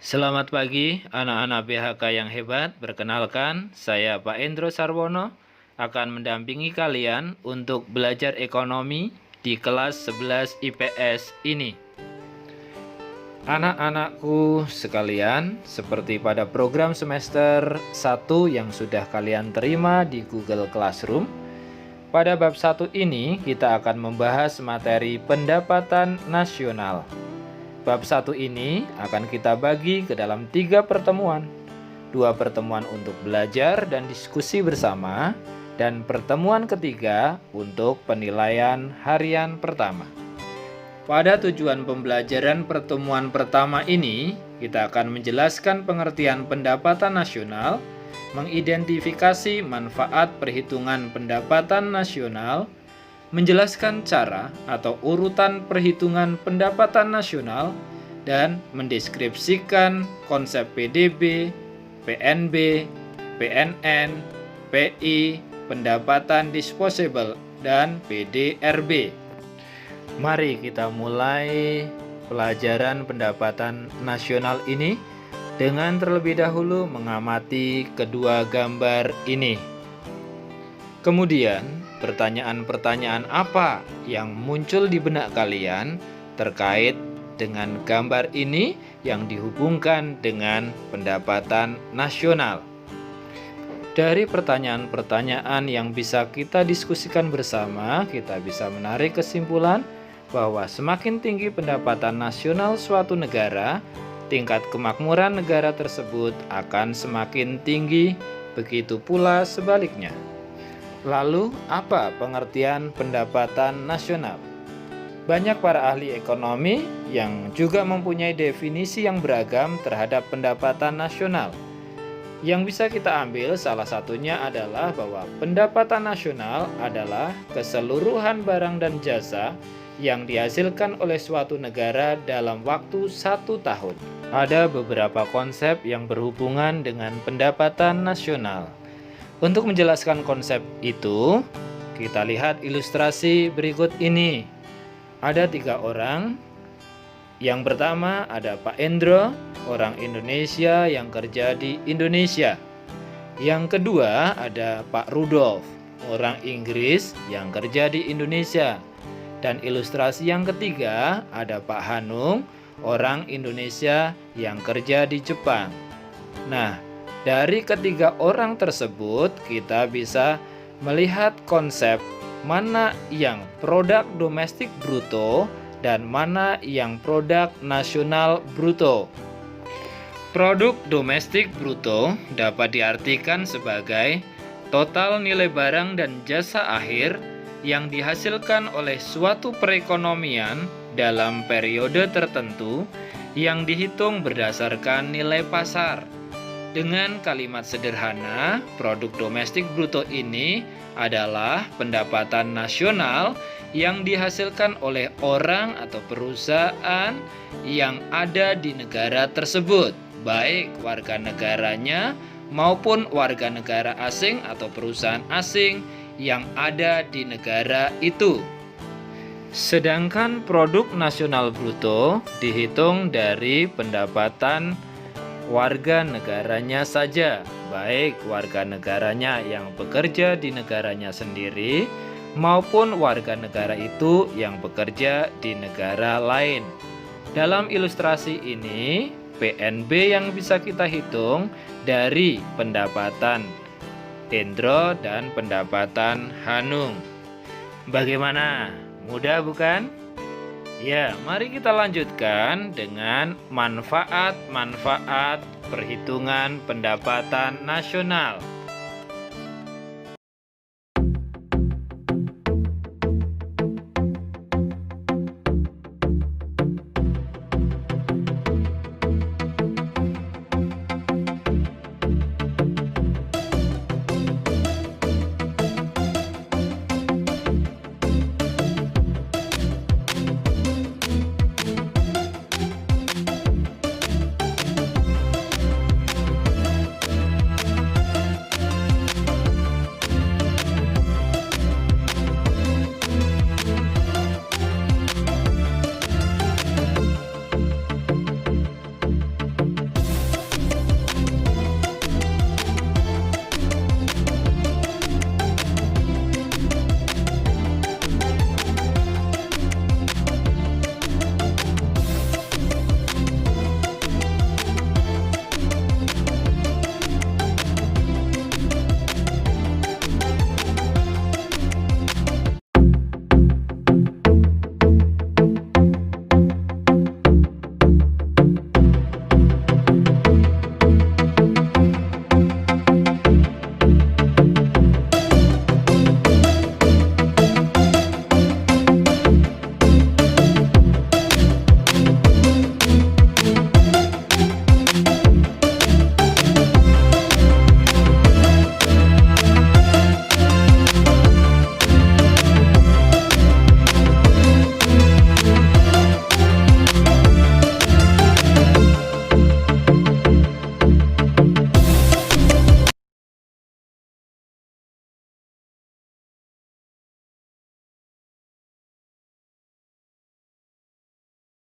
Selamat pagi anak-anak BHK yang hebat. Perkenalkan, saya Pak Endro Sarwono akan mendampingi kalian untuk belajar ekonomi di kelas 11 IPS ini. Anak-anakku sekalian, seperti pada program semester 1 yang sudah kalian terima di Google Classroom, pada bab 1 ini kita akan membahas materi pendapatan nasional. Bab 1 ini akan kita bagi ke dalam 3 pertemuan. 2 pertemuan untuk belajar dan diskusi bersama, dan pertemuan ketiga untuk penilaian harian pertama. Pada tujuan pembelajaran pertemuan pertama ini, kita akan menjelaskan pengertian pendapatan nasional, mengidentifikasi manfaat perhitungan pendapatan nasional, menjelaskan cara atau urutan perhitungan pendapatan nasional, dan mendeskripsikan konsep PDB, PNB, PNN, PI, pendapatan disposable, dan PDRB. Mari kita mulai pelajaran pendapatan nasional ini dengan terlebih dahulu mengamati kedua gambar ini. Kemudian, pertanyaan-pertanyaan apa yang muncul di benak kalian terkait dengan gambar ini yang dihubungkan dengan pendapatan nasional? Dari pertanyaan-pertanyaan yang bisa kita diskusikan bersama, kita bisa menarik kesimpulan bahwa semakin tinggi pendapatan nasional suatu negara, tingkat kemakmuran negara tersebut akan semakin tinggi, begitu pula sebaliknya. Lalu, apa pengertian pendapatan nasional? Banyak para ahli ekonomi yang juga mempunyai definisi yang beragam terhadap pendapatan nasional. Yang bisa kita ambil salah satunya adalah bahwa pendapatan nasional adalah keseluruhan barang dan jasa yang dihasilkan oleh suatu negara dalam waktu 1 tahun. Ada beberapa konsep yang berhubungan dengan pendapatan nasional. Untuk menjelaskan konsep itu, kita lihat ilustrasi berikut ini. Ada 3 orang. Yang pertama ada Pak Endro, orang Indonesia yang kerja di Indonesia. Yang kedua ada Pak Rudolf, orang Inggris yang kerja di Indonesia. Dan ilustrasi yang ketiga ada Pak Hanung, orang Indonesia yang kerja di Jepang. Nah, dari ketiga orang tersebut, kita bisa melihat konsep mana yang produk domestik bruto dan mana yang produk nasional bruto. Produk domestik bruto dapat diartikan sebagai total nilai barang dan jasa akhir yang dihasilkan oleh suatu perekonomian dalam periode tertentu yang dihitung berdasarkan nilai pasar. Dengan kalimat sederhana, produk domestik bruto ini adalah pendapatan nasional yang dihasilkan oleh orang atau perusahaan yang ada di negara tersebut, baik warga negaranya maupun warga negara asing atau perusahaan asing yang ada di negara itu. Sedangkan produk nasional bruto dihitung dari pendapatan warga negaranya saja, baik warga negaranya yang bekerja di negaranya sendiri maupun warga negara itu yang bekerja di negara lain. Dalam ilustrasi ini, PNB yang bisa kita hitung dari pendapatan Endro dan pendapatan Hanung. Bagaimana? Mudah bukan? Ya, mari kita lanjutkan dengan manfaat-manfaat perhitungan pendapatan nasional.